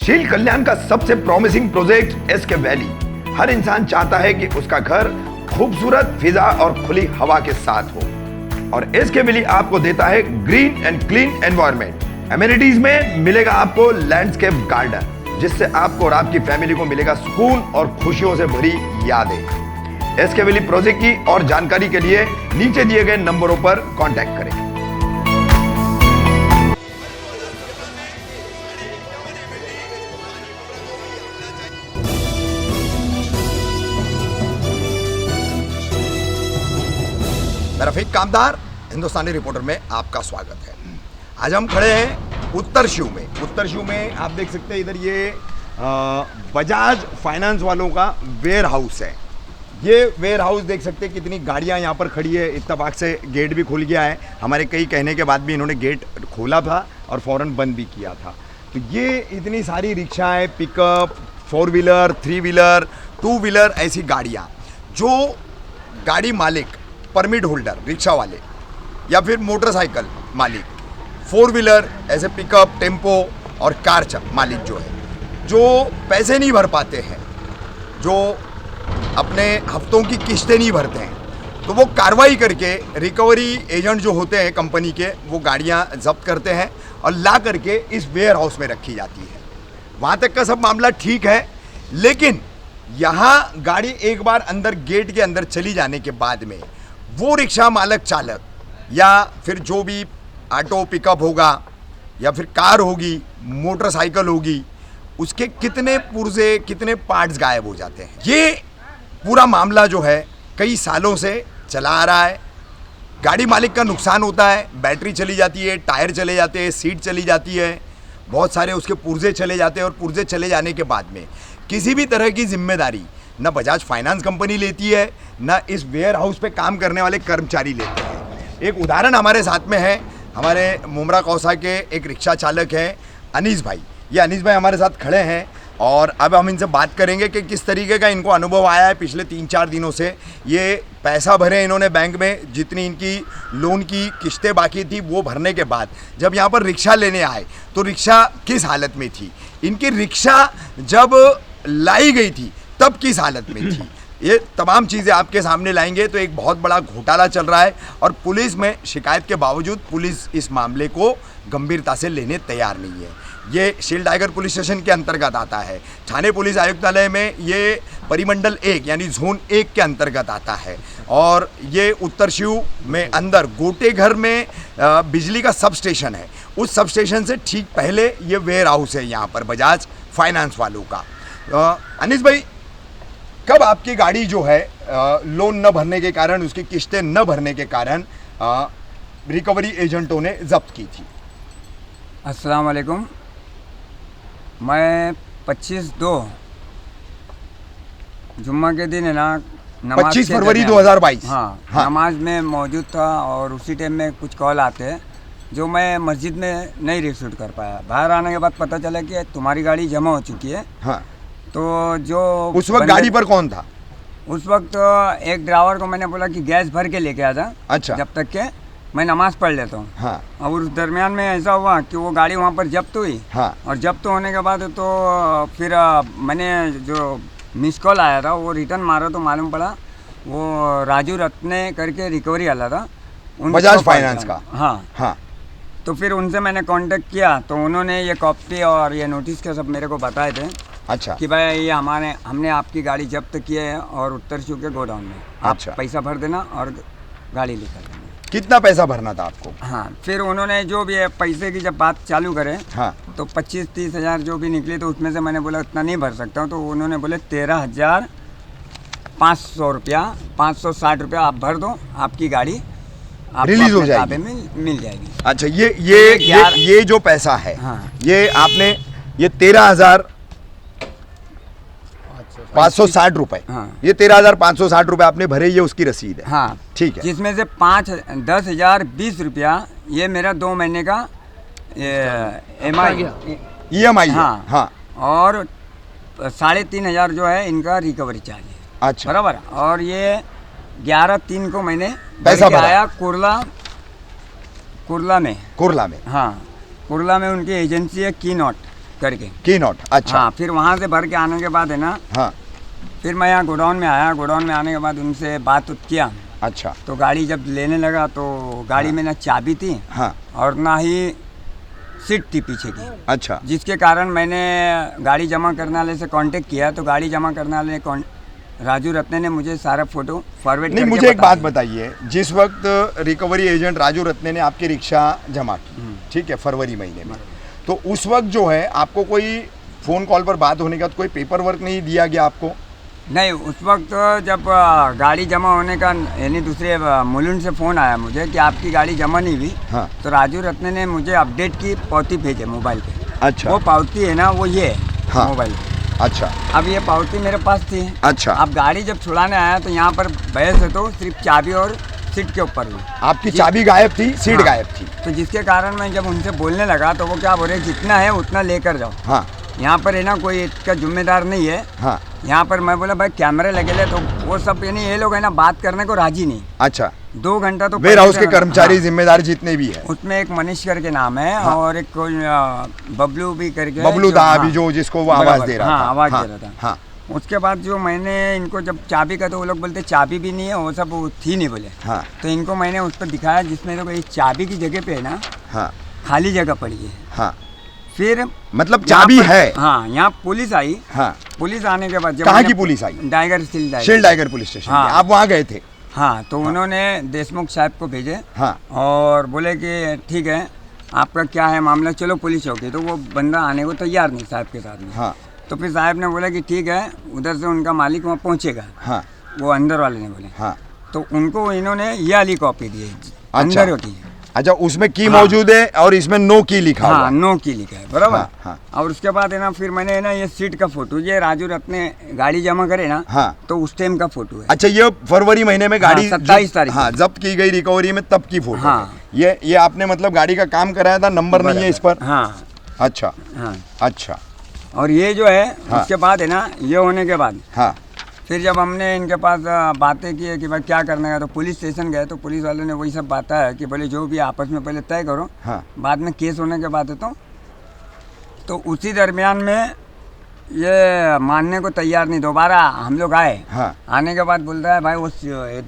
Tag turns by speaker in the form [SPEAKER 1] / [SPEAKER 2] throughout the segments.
[SPEAKER 1] शील कल्याण का सबसे प्रॉमिसिंग प्रोजेक्ट एसके वैली। हर इंसान चाहता है कि उसका घर खूबसूरत फिजा और खुली हवा के साथ हो, और एसके वैली आपको देता है green and clean environment. Amenities में मिलेगा आपको लैंडस्केप गार्डन, जिससे आपको और आपकी फैमिली को मिलेगा सुकून और खुशियों से भरी यादें। एसके वैली प्रोजेक्ट की और जानकारी के लिए नीचे दिए गए नंबरों पर कांटेक्ट करें। मैं रफीक कामदार, हिंदुस्तानी रिपोर्टर में आपका स्वागत है। आज हम खड़े हैं उत्तर शिव में। उत्तर शिव में आप देख सकते हैं, इधर ये बजाज फाइनेंस वालों का वेयर हाउस है। ये वेयर हाउस देख सकते हैं, कितनी गाड़ियां यहाँ पर खड़ी है। इत्तेफाक से गेट भी खुल गया है। हमारे कई कहने के बाद भी इन्होंने गेट खोला था और फ़ौरन बंद भी किया था। तो ये इतनी सारी रिक्शाएं, पिकअप, 4 व्हीलर, 3 व्हीलर, 2 व्हीलर, ऐसी गाड़ियाँ जो गाड़ी मालिक, परमिट होल्डर, रिक्शा वाले या फिर मोटरसाइकिल मालिक, 4 व्हीलर ऐसे पिकअप, टेम्पो और कार मालिक जो है, जो पैसे नहीं भर पाते हैं, जो अपने हफ्तों की किस्तें नहीं भरते हैं, तो वो कार्रवाई करके रिकवरी एजेंट जो होते हैं कंपनी के, वो गाड़ियां जब्त करते हैं और ला करके इस वेयर हाउस में रखी जाती है। वहाँ तक का सब मामला ठीक है, लेकिन यहाँ गाड़ी एक बार अंदर गेट के अंदर चली जाने के बाद में वो रिक्शा मालक चालक या फिर जो भी ऑटो पिकअप होगा या फिर कार होगी, मोटरसाइकिल होगी, उसके कितने पुर्जे, कितने पार्ट्स गायब हो जाते हैं। ये पूरा मामला जो है कई सालों से चला आ रहा है। गाड़ी मालिक का नुकसान होता है, बैटरी चली जाती है, टायर चले जाते हैं, सीट चली जाती है, बहुत सारे उसके पुर्जे चले जाते हैं, और पुर्जे चले जाने के बाद में किसी भी तरह की जिम्मेदारी न बजाज फाइनेंस कंपनी लेती है, न इस वेयर हाउस पे काम करने वाले कर्मचारी लेते हैं। एक उदाहरण हमारे साथ में है, हमारे मुमरा कौसा के एक रिक्शा चालक हैं अनीस भाई। ये अनीस भाई हमारे साथ खड़े हैं और अब हम इनसे बात करेंगे कि किस तरीके का इनको अनुभव आया है पिछले 3-4 दिनों से। ये पैसा भरे इन्होंने बैंक में, जितनी इनकी लोन की किस्तें बाकी थी वो भरने के बाद जब यहाँ पर रिक्शा लेने आए तो रिक्शा किस हालत में थी, इनकी रिक्शा जब लाई गई थी तब किस हालत में थी, ये तमाम चीज़ें आपके सामने लाएंगे। तो एक बहुत बड़ा घोटाला चल रहा है और पुलिस में शिकायत के बावजूद पुलिस इस मामले को गंभीरता से लेने तैयार नहीं है। ये शील टाइगर पुलिस स्टेशन के अंतर्गत आता है। थाने पुलिस आयुक्तालय में ये परिमंडल 1 यानी जोन 1 के अंतर्गत आता है। और ये उत्तर शिव में अंदर गोटे घर में बिजली का सब स्टेशन है। उस सब स्टेशन से ठीक पहले ये वेयर हाउस है यहाँ पर बजाज फाइनेंस वालों का। अनीस भाई, कब आपकी गाड़ी जो है लोन न भरने के कारण, उसकी किस्तें न भरने के कारण रिकवरी एजेंटों ने जब्त की थी?
[SPEAKER 2] अस्सलाम वालेकुम। मैं 25/2 जुम्मा के दिन है ना,
[SPEAKER 1] 25 फरवरी 2022
[SPEAKER 2] हाँ,
[SPEAKER 1] हाँ।
[SPEAKER 2] नमाज में मौजूद था और उसी टाइम में कुछ कॉल आते हैं जो मैं मस्जिद में नहीं रिसीव कर पाया। बाहर आने के बाद पता चला कि तुम्हारी गाड़ी जमा हो चुकी है।
[SPEAKER 1] हाँ।
[SPEAKER 2] तो जो
[SPEAKER 1] उस वक्त गाड़ी पर कौन था?
[SPEAKER 2] उस वक्त एक ड्राइवर को मैंने बोला कि गैस भर के लेके आ जा,
[SPEAKER 1] अच्छा,
[SPEAKER 2] जब तक के मैं नमाज़ पढ़ लेता हूँ।
[SPEAKER 1] हाँ।
[SPEAKER 2] और उस दरमियान में ऐसा हुआ कि वो गाड़ी वहाँ पर जब्त हुई।
[SPEAKER 1] हाँ।
[SPEAKER 2] और जब्त होने के बाद तो फिर मैंने जो मिस कॉल आया था वो रिटर्न मारा तो मालूम पड़ा वो राजू रत्ने करके रिकवरी वाला था,
[SPEAKER 1] बजाज फाइनेंस का।
[SPEAKER 2] हाँ
[SPEAKER 1] हाँ।
[SPEAKER 2] तो फिर उनसे मैंने कांटेक्ट किया तो उन्होंने ये कॉपी और ये नोटिस के सब मेरे को बताए थे।
[SPEAKER 1] अच्छा।
[SPEAKER 2] कि भाई ये हमने आपकी गाड़ी जब्त की है और उत्तर शिव के गोडाउन में, आप
[SPEAKER 1] अच्छा।
[SPEAKER 2] पैसा भर देना और गाड़ी लेकर देना।
[SPEAKER 1] कितना पैसा भरना था आपको?
[SPEAKER 2] हाँ, फिर उन्होंने जो भी है पैसे की जब बात चालू करे, हाँ, तो 25-30 हज़ार जो भी निकली, तो उसमें से मैंने बोला उतना नहीं भर सकता हूँ। तो उन्होंने बोले 13,500 रुपया, 560 रुपया आप भर दो, आपकी गाड़ी
[SPEAKER 1] रिलीज हो जाएगी,
[SPEAKER 2] मिल जाएगी।
[SPEAKER 1] अच्छा, ये जो पैसा है, हाँ, ये आपने ये 13,560 रुपए, हाँ, ये 13,560 रुपए आपने भरे, ये उसकी रसीद है।
[SPEAKER 2] हाँ,
[SPEAKER 1] ठीक है।
[SPEAKER 2] जिसमें से 10,020 रुपया ये मेरा 2 महीने का
[SPEAKER 1] EMI,
[SPEAKER 2] हाँ,
[SPEAKER 1] हाँ,
[SPEAKER 2] और 3,500 जो है इनका रिकवरी चार्ज है।
[SPEAKER 1] अच्छा,
[SPEAKER 2] बराबर। और ये 11/3 को मैंने
[SPEAKER 1] पैसा भरा
[SPEAKER 2] आया कुर्ला में,
[SPEAKER 1] कुर्ला में,
[SPEAKER 2] हाँ, कुर्ला में उनकी एजेंसी है की नॉट। करके।
[SPEAKER 1] की नॉट, अच्छा।
[SPEAKER 2] हाँ, फिर वहाँ से भर के आने के बाद है ना,
[SPEAKER 1] हाँ,
[SPEAKER 2] फिर मैं यहाँ गोडाउन में आया। गोडाउन में आने के बाद उनसे बात किया,
[SPEAKER 1] अच्छा।
[SPEAKER 2] तो गाड़ी जब लेने लगा तो गाड़ी में ना चाबी थी
[SPEAKER 1] हाँ,
[SPEAKER 2] और ना ही सीट थी पीछे की,
[SPEAKER 1] अच्छा।
[SPEAKER 2] जिसके कारण मैंने गाड़ी जमा करने वाले से कांटेक्ट किया। तो गाड़ी जमा करने वाले राजू रत्ने ने मुझे सारा फोटो फॉरवर्ड
[SPEAKER 1] नहीं,
[SPEAKER 2] करके
[SPEAKER 1] मुझे एक
[SPEAKER 2] बता
[SPEAKER 1] बात
[SPEAKER 2] दिया।
[SPEAKER 1] बताइए, जिस वक्त रिकवरी एजेंट राजू रत्ने ने आपकी रिक्शा जमा की, ठीक है, फरवरी महीने में, तो उस वक्त जो है आपको कोई फ़ोन कॉल पर बात होने का तो कोई पेपर वर्क नहीं दिया गया आपको?
[SPEAKER 2] नहीं, उस वक्त जब गाड़ी जमा होने का यानी दूसरे मुलुंड से फ़ोन आया मुझे कि आपकी गाड़ी जमा नहीं हुई,
[SPEAKER 1] हाँ,
[SPEAKER 2] तो राजू रत्ने ने मुझे अपडेट की पावती भेजे मोबाइल पे।
[SPEAKER 1] अच्छा।
[SPEAKER 2] वो पावती है ना, वो ये है
[SPEAKER 1] हाँ।
[SPEAKER 2] मोबाइल पे।
[SPEAKER 1] अच्छा,
[SPEAKER 2] अब ये पावती मेरे पास थी।
[SPEAKER 1] अच्छा।
[SPEAKER 2] अब गाड़ी जब छुड़ाने आया तो यहाँ पर बहस है, तो सिर्फ चाबी और सीट के ऊपर हुई।
[SPEAKER 1] आपकी चाबी गायब थी, सीट
[SPEAKER 2] हाँ।
[SPEAKER 1] गायब थी।
[SPEAKER 2] तो जिसके कारण मैं जब उनसे बोलने लगा तो वो क्या बोल रहे, जितना है उतना लेकर जाओ,
[SPEAKER 1] हाँ,
[SPEAKER 2] यहाँ पर है ना कोई इसका जिम्मेदार नहीं है।
[SPEAKER 1] हाँ,
[SPEAKER 2] यहाँ पर मैं बोला भाई कैमरे लगे ले, तो वो सब यानी ये लोग है ना बात करने को राजी नहीं।
[SPEAKER 1] अच्छा।
[SPEAKER 2] 2 घंटा तो
[SPEAKER 1] वेयर हाउस के
[SPEAKER 2] पहले से-
[SPEAKER 1] कर्मचारी
[SPEAKER 2] हाँ,
[SPEAKER 1] जिम्मेदार जितने भी है,
[SPEAKER 2] उसमें एक मनीष करके नाम है,
[SPEAKER 1] हाँ।
[SPEAKER 2] और एक कोई बबलू भी करके है,
[SPEAKER 1] बबलू
[SPEAKER 2] जो-
[SPEAKER 1] दा
[SPEAKER 2] हाँ,
[SPEAKER 1] अभी जो जिसको वो आवाज
[SPEAKER 2] बराबर,
[SPEAKER 1] दे रहा
[SPEAKER 2] हाँ,
[SPEAKER 1] था,
[SPEAKER 2] आवाज
[SPEAKER 1] हाँ,
[SPEAKER 2] दे रहा था।
[SPEAKER 1] हाँ,
[SPEAKER 2] उसके बाद जो मैंने इनको जब चाबी का, तो वो लोग बोलते चाबी भी नहीं है, वो सब वो थी नहीं बोले।
[SPEAKER 1] हाँ,
[SPEAKER 2] तो इनको मैंने उस पर दिखाया जिसमें तो ये चाबी की जगह पे है ना
[SPEAKER 1] हाँ,
[SPEAKER 2] खाली जगह पड़ी है।
[SPEAKER 1] हाँ,
[SPEAKER 2] फिर
[SPEAKER 1] मतलब
[SPEAKER 2] यहाँ
[SPEAKER 1] चाबी
[SPEAKER 2] पर-
[SPEAKER 1] है।
[SPEAKER 2] हाँ, यहाँ पुलिस आई।
[SPEAKER 1] हाँ,
[SPEAKER 2] पुलिस आने के बाद जब
[SPEAKER 1] कहाँ
[SPEAKER 2] मैंने-
[SPEAKER 1] की पुलिस आई?
[SPEAKER 2] Tiger steel tiger.
[SPEAKER 1] Shield tiger police station,
[SPEAKER 2] हाँ।
[SPEAKER 1] आप वहाँ गए थे?
[SPEAKER 2] हाँ, तो उन्होंने देशमुख साहब को भेजे
[SPEAKER 1] हाँ,
[SPEAKER 2] और बोले कि ठीक है, आपका क्या है मामला, चलो पुलिस चौकी। तो वो बंदा आने को तैयार नहीं साहब के साथ में।
[SPEAKER 1] हाँ,
[SPEAKER 2] तो फिर साहब ने बोला कि ठीक है, उधर से उनका मालिक वहाँ पहुँचेगा।
[SPEAKER 1] हाँ,
[SPEAKER 2] वो अंदर वाले ने बोले।
[SPEAKER 1] हाँ,
[SPEAKER 2] तो उनको इन्होंने ये वाली कॉपी दी है,
[SPEAKER 1] अच्छा।
[SPEAKER 2] अंदर की।
[SPEAKER 1] अच्छा, उसमें की
[SPEAKER 2] हाँ।
[SPEAKER 1] मौजूद है और इसमें नो की लिखा हुआ
[SPEAKER 2] हाँ,
[SPEAKER 1] है।
[SPEAKER 2] नो की लिखा है, बराबर।
[SPEAKER 1] हाँ, हाँ।
[SPEAKER 2] और उसके बाद है ना, फिर मैंने है ना ये सीट का फोटो, ये राजू रत्ने गाड़ी जमा करे ना,
[SPEAKER 1] हाँ।
[SPEAKER 2] तो उस टाइम का फोटो है।
[SPEAKER 1] अच्छा, ये फरवरी महीने में गाड़ी
[SPEAKER 2] 27 तारीख
[SPEAKER 1] हाँ, जब्त की गई रिकवरी में तब की फोटो
[SPEAKER 2] हाँ।
[SPEAKER 1] है। ये आपने मतलब गाड़ी का काम कराया था, नंबर नहीं है इस पर?
[SPEAKER 2] हाँ,
[SPEAKER 1] अच्छा,
[SPEAKER 2] हाँ।
[SPEAKER 1] अच्छा,
[SPEAKER 2] और ये जो है
[SPEAKER 1] हाँ।
[SPEAKER 2] उसके बाद है ना, ये होने के बाद
[SPEAKER 1] हाँ,
[SPEAKER 2] फिर जब हमने इनके पास बातें की है कि भाई क्या करना है, तो पुलिस स्टेशन गए। तो पुलिस वाले ने वही सब बात है कि बोले जो भी आपस में पहले तय करो,
[SPEAKER 1] हाँ,
[SPEAKER 2] बाद में केस होने के बाद तो उसी दरमियान में ये मानने को तैयार नहीं। दोबारा हम लोग आए।
[SPEAKER 1] हाँ,
[SPEAKER 2] आने के बाद बोलता है भाई वो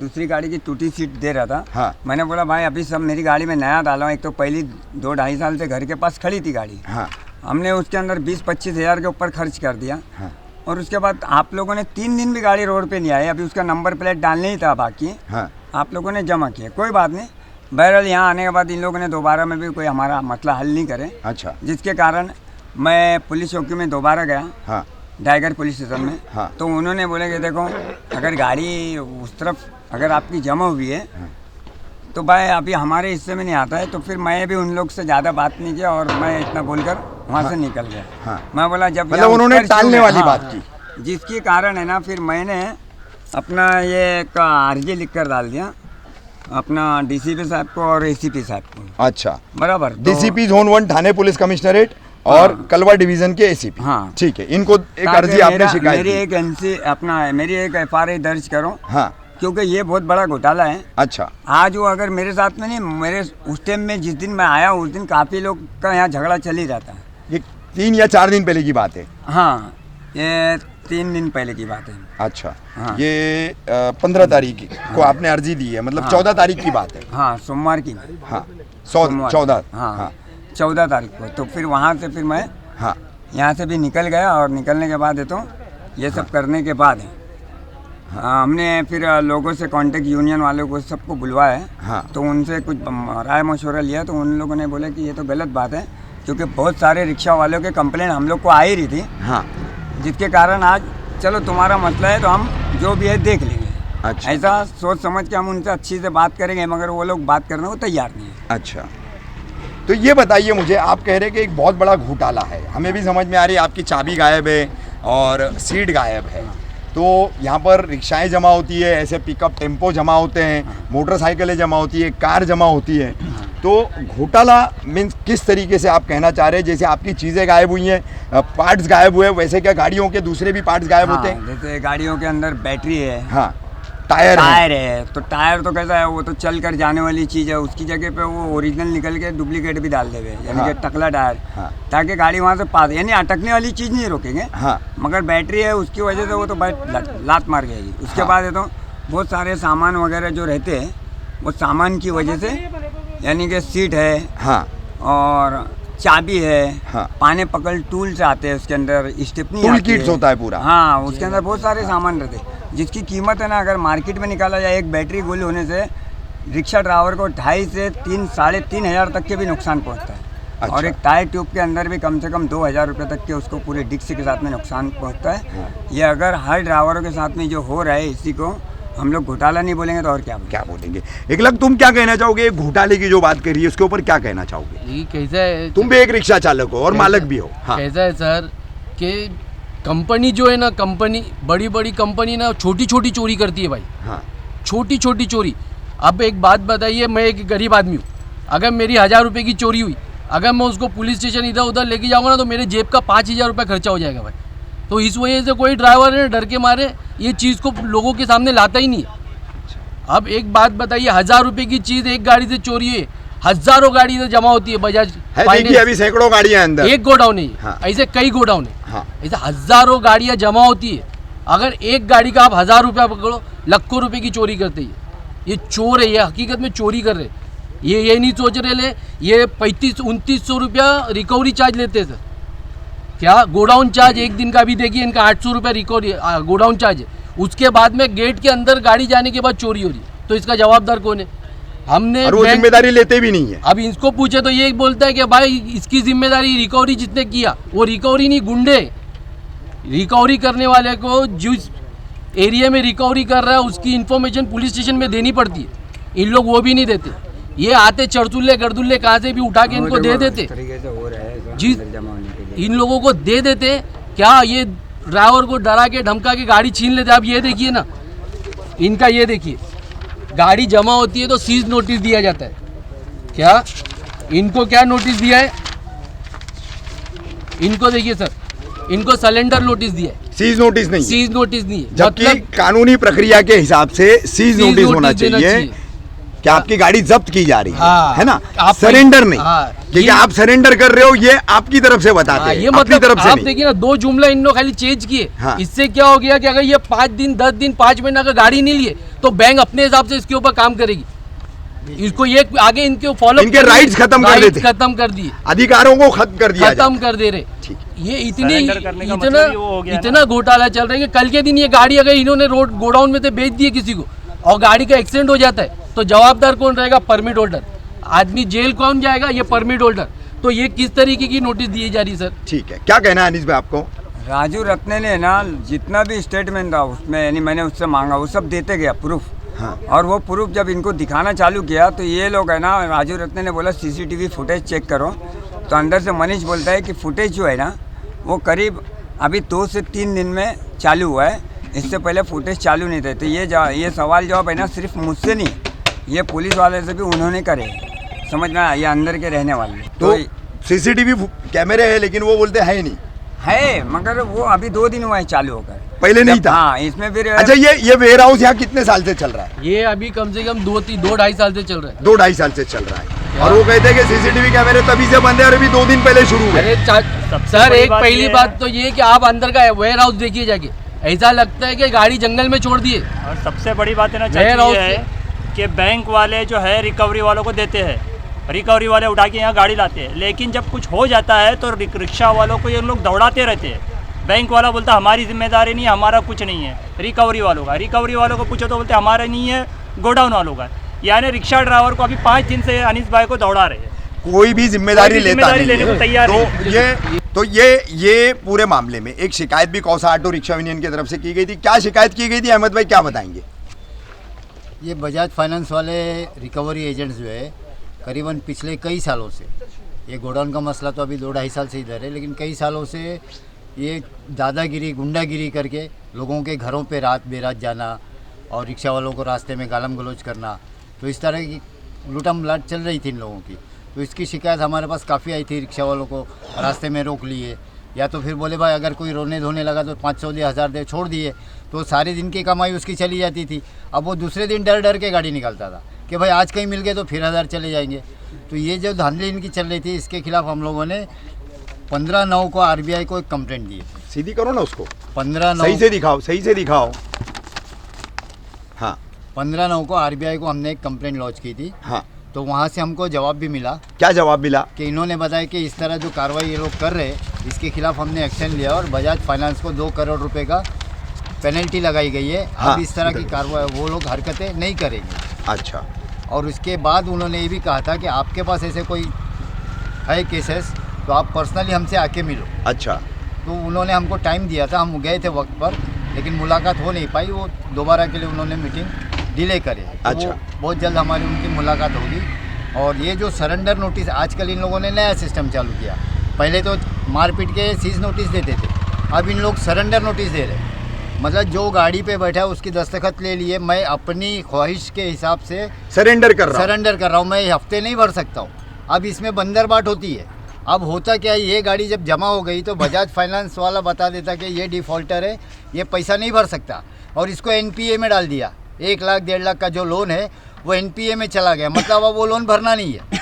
[SPEAKER 2] दूसरी गाड़ी की टूटी सीट दे रहा था।
[SPEAKER 1] हाँ,
[SPEAKER 2] मैंने बोला भाई अभी सब मेरी गाड़ी में नया डाला हूँ, एक तो पहली 2-2.5 साल से घर के पास खड़ी थी गाड़ी।
[SPEAKER 1] हाँ,
[SPEAKER 2] हमने उसके अंदर 20-25 हज़ार के ऊपर खर्च कर दिया।
[SPEAKER 1] हाँ,
[SPEAKER 2] और उसके बाद आप लोगों ने 3 दिन भी गाड़ी रोड पे नहीं आई, अभी उसका नंबर प्लेट डालने ही था बाकी,
[SPEAKER 1] हाँ,
[SPEAKER 2] आप लोगों ने जमा किया। कोई बात नहीं, बहरहाल यहाँ आने के बाद इन लोगों ने दोबारा में भी कोई हमारा मसला हल नहीं करे,
[SPEAKER 1] अच्छा,
[SPEAKER 2] जिसके कारण मैं पुलिस चौकी में दोबारा गया,
[SPEAKER 1] हाँ,
[SPEAKER 2] टाइगर पुलिस स्टेशन में।
[SPEAKER 1] हाँ।
[SPEAKER 2] तो उन्होंने बोले कि देखो, अगर गाड़ी उस तरफ अगर आपकी जमा हुई है तो भाई अभी हमारे हिस्से में नहीं आता है। तो फिर मैं भी उन लोग से ज़्यादा बात नहीं किया और मैं इतना बोलकर वहाँ से निकल गया।
[SPEAKER 1] हाँ।
[SPEAKER 2] मैं बोला जब
[SPEAKER 1] मतलब
[SPEAKER 2] यहाँ
[SPEAKER 1] उन्होंने
[SPEAKER 2] उत्तर
[SPEAKER 1] टालने
[SPEAKER 2] क्यों-
[SPEAKER 1] वाली
[SPEAKER 2] हाँ,
[SPEAKER 1] बात
[SPEAKER 2] हाँ।
[SPEAKER 1] की।
[SPEAKER 2] जिसके कारण है ना, फिर मैंने अपना ये एक अर्जी लिख कर डाल दिया अपना डीसीपी साहब को और एसीपी साहब को,
[SPEAKER 1] अच्छा,
[SPEAKER 2] बराबर। तो
[SPEAKER 1] डीसीपी जोन 1 थाने पुलिस कमिश्नरेट और
[SPEAKER 2] हाँ।
[SPEAKER 1] कलवा डिवीजन के एसीपी,
[SPEAKER 2] हाँ।
[SPEAKER 1] ठीक है, इनको एक
[SPEAKER 2] ताकि
[SPEAKER 1] अर्जी आपने
[SPEAKER 2] मेरी
[SPEAKER 1] शिकायत
[SPEAKER 2] एक एनसी अपना मेरी एक FRI दर्ज करो,
[SPEAKER 1] हाँ,
[SPEAKER 2] क्योंकि ये बहुत बड़ा घोटाला है।
[SPEAKER 1] अच्छा,
[SPEAKER 2] आज वो अगर मेरे साथ में नहीं, मेरे उस टाइम में जिस दिन मैं आया उस दिन काफ़ी लोग का यहाँ झगड़ा चल ही रहता है।
[SPEAKER 1] ये 3 या 4 दिन पहले की बात है?
[SPEAKER 2] हाँ, ये 3 दिन पहले की बात है।
[SPEAKER 1] अच्छा,
[SPEAKER 2] हाँ।
[SPEAKER 1] ये 15 तारीख को आपने अर्जी दी है, मतलब 14 तारीख की बात है?
[SPEAKER 2] हाँ, सोमवार की।
[SPEAKER 1] हाँ,
[SPEAKER 2] सोमवार।
[SPEAKER 1] 14,
[SPEAKER 2] हाँ,
[SPEAKER 1] हाँ,
[SPEAKER 2] 14 तारीख को। तो फिर वहाँ से फिर मैं
[SPEAKER 1] हाँ,
[SPEAKER 2] यहाँ से भी निकल गया और निकलने के बाद है तो ये सब करने के बाद है हाँ, हमने फिर लोगों से कांटेक्ट यूनियन वालों को सबको बुलवाया है।
[SPEAKER 1] हाँ।
[SPEAKER 2] तो उनसे कुछ राय मशवरा लिया तो उन लोगों ने बोला कि ये तो गलत बात है, क्योंकि बहुत सारे रिक्शा वालों के कंप्लेंट हम लोग को आ ही रही थी,
[SPEAKER 1] हाँ,
[SPEAKER 2] जिसके कारण आज चलो तुम्हारा मसला है तो हम जो भी है देख लेंगे।
[SPEAKER 1] अच्छा,
[SPEAKER 2] ऐसा सोच समझ के हम उनसे अच्छी से बात करेंगे, मगर वो लोग बात करने को तैयार नहीं है।
[SPEAKER 1] अच्छा। तो ये बताइए मुझे, आप कह रहे हैं कि एक बहुत बड़ा घोटाला है, हमें भी समझ में आ रही है, आपकी चाबी गायब है और सीट गायब है, तो यहाँ पर रिक्शाएं जमा होती है, ऐसे पिकअप टेम्पो जमा होते हैं, मोटरसाइकिलें जमा होती है, कार जमा होती है, तो घोटाला मीन्स किस तरीके से आप कहना चाह रहे हैं? जैसे आपकी चीज़ें गायब हुई हैं, पार्ट्स गायब हुए, वैसे क्या गाड़ियों के दूसरे भी पार्ट्स गायब होते हैं?
[SPEAKER 2] जैसे गाड़ियों के अंदर बैटरी है,
[SPEAKER 1] हाँ, टायर है।
[SPEAKER 2] टायर है तो टायर तो कैसा है, वो तो चल कर जाने वाली चीज़ है, उसकी जगह पे वो ओरिजिनल निकल के डुप्लीकेट भी डाल देवे, यानी
[SPEAKER 1] हाँ।
[SPEAKER 2] कि टकला टायर,
[SPEAKER 1] हाँ।
[SPEAKER 2] ताकि गाड़ी वहाँ से पास, यानी अटकने वाली चीज़ नहीं रोकेंगे,
[SPEAKER 1] हाँ।
[SPEAKER 2] मगर बैटरी है उसकी वजह से वो तो लात मार जाएगी। उसके
[SPEAKER 1] हाँ।
[SPEAKER 2] बाद है तो बहुत सारे सामान वगैरह जो रहते हैं वो सामान की वजह से, यानी कि सीट है
[SPEAKER 1] हाँ
[SPEAKER 2] और चाबी है,
[SPEAKER 1] हाँ।
[SPEAKER 2] पाने पकड़ टूल्स आते हैं उसके अंदर, स्टेपनी
[SPEAKER 1] टूल
[SPEAKER 2] आती
[SPEAKER 1] किट्स होता है पूरा।
[SPEAKER 2] हाँ, उसके अंदर बहुत सारे सामान रहते हैं जिसकी कीमत है ना, अगर मार्केट में निकाला जाए एक बैटरी गोली होने से रिक्शा ड्राइवर को 2.5 से 3 साढ़े 3 हज़ार तक के भी नुकसान पहुंचता है।
[SPEAKER 1] अच्छा।
[SPEAKER 2] और एक टायर ट्यूब के अंदर भी कम से कम 2,000 रुपये तक के उसको पूरे डिक्स के साथ में नुकसान पहुंचता है। ये अगर हर ड्राइवरों के साथ में जो हो रहा है, इसी को हम लोग घोटाला नहीं बोलेंगे तो और क्या बोलेंगे।
[SPEAKER 1] क्या बोलेंगे? एकलख, तुम क्या कहना चाहोगे? घोटाले की जो बात करी है उसके ऊपर क्या कहना चाहोगे?
[SPEAKER 3] ये कैसा है,
[SPEAKER 1] तुम भी एक रिक्शा चालक हो और मालक भी हो। हाँ।
[SPEAKER 3] कैसा है सर कि कंपनी जो है ना, कंपनी बड़ी बड़ी कंपनी ना छोटी छोटी चोरी करती है भाई,
[SPEAKER 1] हाँ।
[SPEAKER 3] छोटी छोटी चोरी। अब एक बात बताइए, मैं एक गरीब आदमी हूँ, अगर मेरी 1,000 रुपये की चोरी हुई, अगर मैं उसको पुलिस स्टेशन इधर उधर लेके जाऊँगा ना तो मेरे जेब का 5,000 रुपये खर्चा हो जाएगा भाई। तो इस वजह से कोई ड्राइवर है डर के मारे ये चीज़ को लोगों के सामने लाता ही नहीं है। अब एक बात बताइए, 1,000 रुपये की चीज़ एक गाड़ी से चोरी है, हज़ारों गाड़ी से जमा होती है बजाज
[SPEAKER 1] है,
[SPEAKER 3] फाइनेंस।
[SPEAKER 1] देखिए अभी सैकड़ों गाड़ियां अंदर।
[SPEAKER 3] एक गोडाउन है ये,
[SPEAKER 1] हाँ।
[SPEAKER 3] ऐसे कई गोडाउन है,
[SPEAKER 1] हाँ।
[SPEAKER 3] ऐसे हज़ारों गाड़ियाँ जमा होती है। अगर एक गाड़ी का आप 1,000 रुपया पकड़ो, लाखों रुपए की चोरी करते हैं। ये चोर है, ये हकीकत में चोरी कर रहे। ये नहीं सोच रहे ले, ये 3500-2900 रुपया रिकवरी चार्ज लेते हैं सर। क्या गोडाउन चार्ज एक दिन का भी देखिए, इनका 800 रुपया रिकवरी गोडाउन चार्ज है। उसके बाद में गेट के अंदर गाड़ी जाने के बाद चोरी हो रही है, तो इसका जवाबदार कौन है? हमने
[SPEAKER 1] और वो
[SPEAKER 3] बैंक-
[SPEAKER 1] जिम्मेदारी लेते भी नहीं है।
[SPEAKER 3] अब इसको पूछे तो ये बोलता है कि भाई इसकी जिम्मेदारी रिकवरी जिसने किया, वो रिकवरी नहीं, गुंडे रिकवरी करने वाले को जिस एरिया में रिकवरी कर रहा है उसकी इन्फॉर्मेशन पुलिस स्टेशन में देनी पड़ती है। इन लोग वो भी नहीं देते। ये आते चरचुल्ले गर्दुल्ले कहाँ से भी उठा के इनको दे देते,
[SPEAKER 2] इस तरीके से हो रहा है सर,
[SPEAKER 3] जी,
[SPEAKER 2] अंदर जमा होने के लिए।
[SPEAKER 3] इन लोगों को दे देते। क्या ये ड्राइवर को डरा के धमका के गाड़ी छीन लेते? आप ये देखिए ना, इनका ये देखिए, गाड़ी जमा होती है तो सीज नोटिस दिया जाता है। क्या इनको क्या नोटिस दिया है? इनको देखिए सर, इनको सिलेंडर नोटिस दिया है,
[SPEAKER 1] सीज नोटिस नहीं है।
[SPEAKER 3] सीज नोटिस नहीं है।
[SPEAKER 1] जबकि कानूनी प्रक्रिया के हिसाब से सीज नोटिस होना
[SPEAKER 3] देना
[SPEAKER 1] चाहिए कि आपकी गाड़ी जब्त की जा रही है,
[SPEAKER 3] हाँ।
[SPEAKER 1] है ना?
[SPEAKER 3] आप
[SPEAKER 1] सरेंडर नहीं,
[SPEAKER 3] हाँ।
[SPEAKER 1] क्योंकि
[SPEAKER 3] ये-
[SPEAKER 1] आप सरेंडर कर रहे हो ये आपकी तरफ से बताते
[SPEAKER 3] हाँ,
[SPEAKER 1] हैं,
[SPEAKER 3] ये
[SPEAKER 1] अपनी
[SPEAKER 3] मतलब
[SPEAKER 1] तरफ से
[SPEAKER 3] आप
[SPEAKER 1] नहीं।
[SPEAKER 3] देखिए ना, 2 जुमला इन लोग खाली चेंज किए।
[SPEAKER 1] हाँ।
[SPEAKER 3] इससे क्या हो गया कि अगर ये 5 दिन 10 दिन 5 महीना का गाड़ी नहीं लिए तो बैंक अपने हिसाब से इसके ऊपर काम करेगी। इसको ये आगे इनके फॉलो,
[SPEAKER 1] इनके राइट्स खत्म कर देते,
[SPEAKER 3] खत्म कर दिए,
[SPEAKER 1] अधिकारों को खत्म कर दिया
[SPEAKER 3] खत्म कर दे रहे।
[SPEAKER 1] ठीक।
[SPEAKER 3] ये
[SPEAKER 4] Surrender करने का मतलब ही वो हो गया ना।
[SPEAKER 3] इतना घोटाला चल रहा है कि कल के दिन ये गाड़ी अगर इन्होंने रोड गोडाउन में से बेच दी है किसी को और गाड़ी का एक्सीडेंट हो जाता है तो जवाबदार कौन रहेगा? Permit holder. आदमी जेल कौन जाएगा? ये परमिट होल्डर। तो ये किस तरीके की नोटिस दी जा रही सर?
[SPEAKER 1] ठीक है, क्या कहना है अनीस भाई आपको?
[SPEAKER 2] राजू रत्ने ने ना जितना भी स्टेटमेंट था उसमें, यानी मैंने उससे मांगा, वो सब देते गया प्रूफ।
[SPEAKER 1] हाँ।
[SPEAKER 2] और वो प्रूफ जब इनको दिखाना चालू किया तो ये लोग है ना, राजू रत्ने ने बोला सीसीटीवी फुटेज चेक करो, तो अंदर से मनीष बोलता है कि फुटेज जो है ना वो करीब अभी 2 से 3 दिन में चालू हुआ है, इससे पहले फुटेज चालू नहीं थे। तो ये सवाल जवाब है ना सिर्फ मुझसे नहीं, ये पुलिस वाले से भी उन्होंने करे, समझ में आया? ये अंदर के रहने वाले
[SPEAKER 1] तो सीसीटीवी कैमरे है लेकिन वो बोलते हैं नहीं
[SPEAKER 2] है, मगर वो अभी 2 दिन हुआ है चालू होकर,
[SPEAKER 1] पहले नहीं था।
[SPEAKER 2] हाँ, इसमें फिर
[SPEAKER 1] अच्छा, ये वेयर हाउस यहाँ कितने साल से चल रहा है?
[SPEAKER 3] ये अभी कम से कम 2-2.5 साल से चल रहा है।
[SPEAKER 1] 2-2.5 साल से चल रहा है। और वो कहते हैं कि सीसीटीवी कैमरे तभी से बंद है और अभी 2 दिन पहले शुरू हुए।
[SPEAKER 3] अरे
[SPEAKER 4] सबसे
[SPEAKER 3] सर,
[SPEAKER 4] बड़ी
[SPEAKER 3] एक
[SPEAKER 4] बात
[SPEAKER 3] पहली
[SPEAKER 4] ये है-
[SPEAKER 3] बात तो ये कि आप अंदर का वेयर हाउस देखिए जाके, ऐसा लगता है कि गाड़ी जंगल में छोड़ दिए।
[SPEAKER 4] और सबसे बड़ी बात है ना
[SPEAKER 3] Warehouse
[SPEAKER 4] चाची, ये है कि बैंक वाले जो है रिकवरी वालों को देते हैं, रिकवरी वाले उठा के यहाँ गाड़ी लाते हैं, लेकिन जब कुछ हो जाता है तो रिक्शा वालों को ये लोग दौड़ाते रहते हैं। बैंक वाला बोलता हमारी जिम्मेदारी नहीं है, हमारा कुछ नहीं है, रिकवरी वालों का। रिकवरी वालों को पूछो तो बोलते हमारा नहीं है, गोडाउन वालों का। यानी रिक्शा ड्राइवर को अभी 5 दिन से अनीस भाई को दौड़ा रहे हैं।
[SPEAKER 1] कोई भी जिम्मेदारी
[SPEAKER 4] कोई भी
[SPEAKER 1] लेता
[SPEAKER 4] जिम्मेदारी
[SPEAKER 1] नहीं
[SPEAKER 4] लेने
[SPEAKER 1] है।
[SPEAKER 4] को तैयार
[SPEAKER 1] तो ये पूरे मामले में एक शिकायत भी कौसा ऑटो रिक्शा यूनियन की तरफ से की गई थी। क्या शिकायत की गई थी अहमद भाई, क्या बताएंगे?
[SPEAKER 5] ये बजाज फाइनेंस वाले रिकवरी एजेंट्स जो है करीबन पिछले कई सालों से, ये गोडाउन का मसला तो अभी 2-2.5 साल से इधर है, लेकिन कई सालों से ये दादागिरी गुंडागिरी करके लोगों के घरों पे रात बेरात जाना और रिक्शा वालों को रास्ते में गालम गलोच करना, तो इस तरह की लूटम लाट चल रही थी इन लोगों की। तो इसकी शिकायत हमारे पास काफ़ी आई थी, रिक्शा वालों को रास्ते में रोक लिए, या तो फिर बोले भाई अगर कोई रोने धोने लगा तो 500 दे, 1000 दे, छोड़ दिए, तो सारे दिन की कमाई उसकी चली जाती थी। अब वो दूसरे दिन डर डर के गाड़ी निकालता था कि भाई आज कहीं मिल गए तो फिर 1000 चले जाएंगे। तो ये जो धांधली इनकी चल रही थी, इसके खिलाफ हम लोगों ने 15/9 को RBI को एक कंप्लेंट दी।
[SPEAKER 1] सीधी करो ना उसको,
[SPEAKER 5] 15/9
[SPEAKER 1] सही से दिखाओ, सही से दिखाओ। हाँ
[SPEAKER 5] 15/9 को RBI को हमने एक कंप्लेंट लॉन्च की थी।
[SPEAKER 1] हाँ,
[SPEAKER 5] तो वहाँ से हमको जवाब भी मिला
[SPEAKER 1] क्या जवाब मिला?
[SPEAKER 5] कि इन्होंने बताया कि इस तरह जो कार्रवाई ये लोग कर रहे हैं, इसके खिलाफ हमने एक्शन लिया और बजाज फाइनेंस को 2 करोड़ रुपए का पेनल्टी लगाई गई है।
[SPEAKER 1] हाँ।
[SPEAKER 5] अब इस तरह की कार्रवाई वो लोग हरकतें नहीं करेंगे।
[SPEAKER 1] अच्छा,
[SPEAKER 5] और उसके बाद उन्होंने ये भी कहा था कि आपके पास ऐसे कोई है केसेस तो आप पर्सनली हमसे आके मिलो।
[SPEAKER 1] अच्छा,
[SPEAKER 5] तो उन्होंने हमको टाइम दिया था, हम गए थे वक्त पर, लेकिन मुलाकात हो नहीं पाई। वो दोबारा के लिए उन्होंने मीटिंग डिले करे। तो
[SPEAKER 1] अच्छा।
[SPEAKER 5] वो बहुत जल्द हमारी उनकी मुलाकात होगी। और ये जो सरेंडर नोटिस, आजकल इन लोगों ने नया सिस्टम चालू किया। पहले तो मारपीट के सीज नोटिस देते थे, अब इन लोग सरेंडर नोटिस दे रहे। मतलब जो गाड़ी पे बैठा है उसकी दस्तखत ले लिए, मैं अपनी ख्वाहिश के हिसाब से
[SPEAKER 1] सरेंडर कर रहा हूँ।
[SPEAKER 5] सरेंडर कर रहा हूँ, मैं हफ्ते नहीं भर सकता हूँ। अब इसमें बंदरबाट होती है। अब होता क्या है, ये गाड़ी जब जमा हो गई तो बजाज फाइनेंस वाला बता देता कि ये डिफ़ॉल्टर है, ये पैसा नहीं भर सकता, और इसको NPA में डाल दिया। 1 लाख 1.5 लाख का जो लोन है वो NPA में चला गया। मतलब अब वो लोन भरना नहीं है,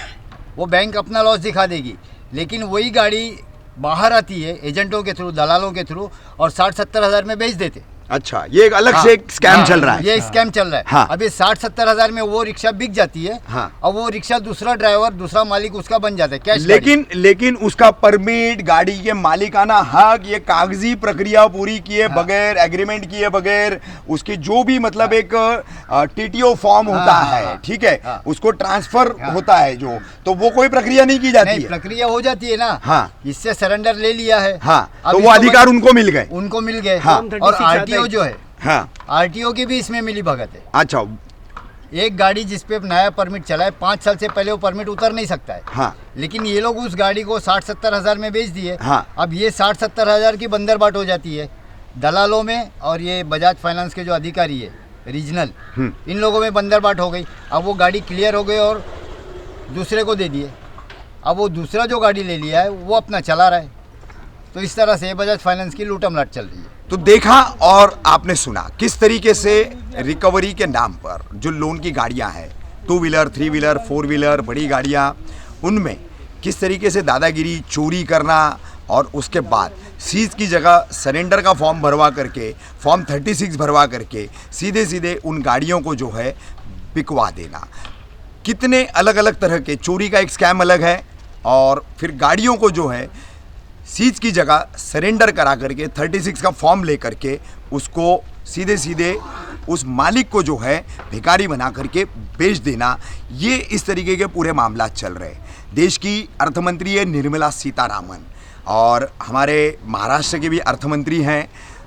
[SPEAKER 5] वो बैंक अपना लॉस दिखा देगी। लेकिन वही गाड़ी बाहर आती है एजेंटों के थ्रू, दलालों के थ्रू, और 60-70 हज़ार में बेच देते।
[SPEAKER 1] अच्छा, ये एक अलग से एक स्कैम चल रहा है।
[SPEAKER 5] ये स्कैम चल रहा है।
[SPEAKER 1] हाँ।
[SPEAKER 5] अब ये 60-70 हज़ार में वो रिक्शा बिक जाती है।
[SPEAKER 1] हाँ।
[SPEAKER 5] और वो रिक्शा दूसरा ड्राइवर, दूसरा मालिक उसका बन जाता है कैश।
[SPEAKER 1] लेकिन उसका परमिट, गाड़ी के मालिकाना हक, ये कागजी प्रक्रिया पूरी किए बगैर, एग्रीमेंट किए बगैर, उसकी जो भी मतलब एक TTO फॉर्म होता
[SPEAKER 5] हाँ,
[SPEAKER 1] है,
[SPEAKER 5] हाँ,
[SPEAKER 1] ठीक है,
[SPEAKER 5] हाँ।
[SPEAKER 1] उसको ट्रांसफर होता है जो, तो वो कोई प्रक्रिया नहीं की जाती
[SPEAKER 5] नहीं,
[SPEAKER 1] है।
[SPEAKER 5] प्रक्रिया हो जाती है ना।
[SPEAKER 1] हाँ।
[SPEAKER 5] इससे सरेंडर ले लिया है।
[SPEAKER 1] हाँ,
[SPEAKER 5] अब
[SPEAKER 1] तो वो
[SPEAKER 5] इसको
[SPEAKER 1] अधिकार उनको मिल गए।
[SPEAKER 5] उनको मिल गए।
[SPEAKER 1] हाँ।
[SPEAKER 5] और RTO जो है,
[SPEAKER 1] हाँ,
[SPEAKER 5] RTO की भी इसमें मिली भगत है।
[SPEAKER 1] अच्छा,
[SPEAKER 5] एक गाड़ी जिसपे नया परमिट चला है, 5 साल से पहले वो परमिट उतर नहीं सकता है।
[SPEAKER 1] हाँ।
[SPEAKER 5] लेकिन ये लोग उस गाड़ी को 60-70 हज़ार में बेच दिए।
[SPEAKER 1] हाँ।
[SPEAKER 5] अब ये 60-70 हज़ार की बंदरबाट हो जाती है दलालों में, और ये बजाज फाइनेंस के जो अधिकारी है रीजनल, इन लोगों में बंदरबाट हो गई। अब वो गाड़ी क्लियर हो गई और दूसरे को दे दिए। अब वो दूसरा जो गाड़ी ले लिया है वो अपना चला रहा है। तो इस तरह से बजाज फाइनेंस की लूटम लाट चल रही है।
[SPEAKER 1] तो देखा और आपने सुना किस तरीके से रिकवरी के नाम पर जो लोन की गाड़ियां हैं, 2 व्हीलर, 3 व्हीलर, 4 व्हीलर, बड़ी गाड़ियां, उनमें किस तरीके से दादागिरी, चोरी करना, और उसके बाद सीज की जगह सरेंडर का फॉर्म भरवा करके, फॉर्म 36 भरवा करके सीधे सीधे उन गाड़ियों को जो है बिकवा देना। कितने अलग अलग तरह के, चोरी का एक स्कैम अलग है, और फिर गाड़ियों को जो है सीज की जगह सरेंडर करा करके 36 का फॉर्म ले करके उसको सीधे सीधे उस मालिक को जो है भिखारी बना करके बेच देना। ये इस तरीके के पूरे मामला चल रहे हैं। देश की अर्थमंत्री है निर्मला सीतारामन, और हमारे महाराष्ट्र के भी अर्थमंत्री हैं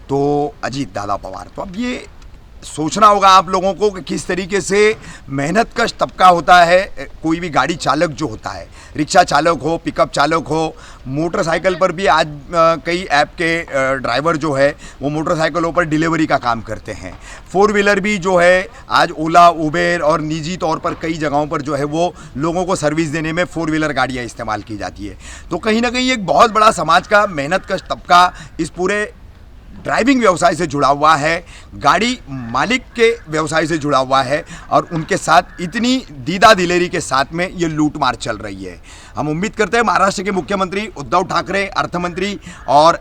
[SPEAKER 1] तो अजीत दादा पवार। तो अब ये सोचना होगा आप लोगों को कि किस तरीके से मेहनतकश तबका होता है। कोई भी गाड़ी चालक जो होता है, रिक्शा चालक हो, पिकअप चालक हो, मोटरसाइकिल पर भी आज कई ऐप के ड्राइवर जो है वो मोटरसाइकिलों पर डिलीवरी का काम करते हैं। 4 व्हीलर भी जो है आज ओला, उबेर और निजी तौर पर कई जगहों पर जो है वो लोगों को सर्विस देने में 4 व्हीलर गाड़ियाँ इस्तेमाल की जाती है। तो कहीं ना कहीं एक बहुत बड़ा समाज का मेहनतकश तबका इस पूरे ड्राइविंग व्यवसाय से जुड़ा हुआ है, गाड़ी मालिक के व्यवसाय से जुड़ा हुआ है, और उनके साथ इतनी दीदा दिलेरी के साथ में ये लूटमार चल रही है। हम उम्मीद करते हैं महाराष्ट्र के मुख्यमंत्री उद्धव ठाकरे, अर्थमंत्री और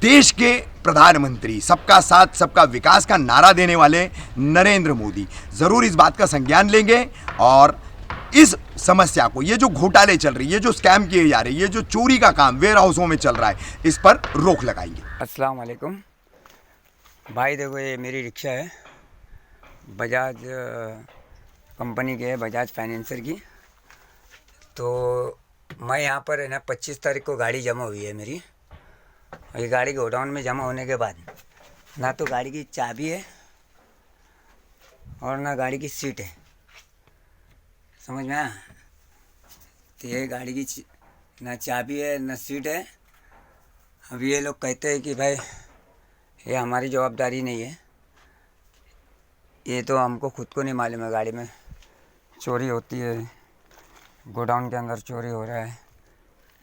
[SPEAKER 1] देश के प्रधानमंत्री, सबका साथ सबका विकास का नारा देने वाले नरेंद्र मोदी ज़रूर इस बात का संज्ञान लेंगे और इस समस्या को, ये जो घोटाले चल रही है, ये जो स्कैम किए जा रहे हैं, ये जो चोरी का काम वेयर हाउसों में चल रहा है, इस पर रोक लगाएंगे।
[SPEAKER 2] अस्सलाम वालेकुम भाई। देखो ये मेरी रिक्शा है, बजाज कंपनी की है, बजाज फाइनेंसर की। तो मैं यहाँ पर है ना 25 तारीख को गाड़ी जमा हुई है मेरी। ये गाड़ी गोडाउन में जमा होने के बाद ना तो गाड़ी की चाबी है और ना गाड़ी की सीट है, समझ में आया? तो ये गाड़ी की ना चाबी है ना सीट है। अब ये लोग कहते हैं कि भाई ये हमारी जवाबदारी नहीं है, ये तो हमको खुद को नहीं मालूम है। गाड़ी में चोरी होती है, गोडाउन के अंदर चोरी हो रहा है,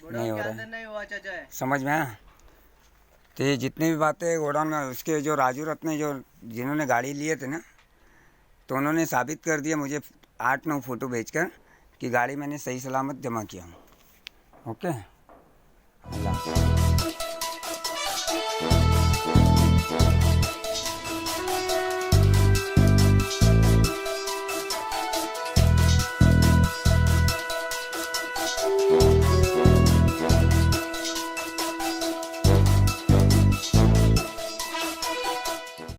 [SPEAKER 2] नहीं हो रहा है, समझ में आया? तो ये जितनी भी बातें गोडाउन में उसके जो राजू रत्न जो जिन्होंने गाड़ी लिए थे ना, तो उन्होंने साबित कर दिया मुझे 8-9 फ़ोटो भेजकर कि गाड़ी मैंने सही सलामत जमा किया हूँ। ओके, अल्लाह।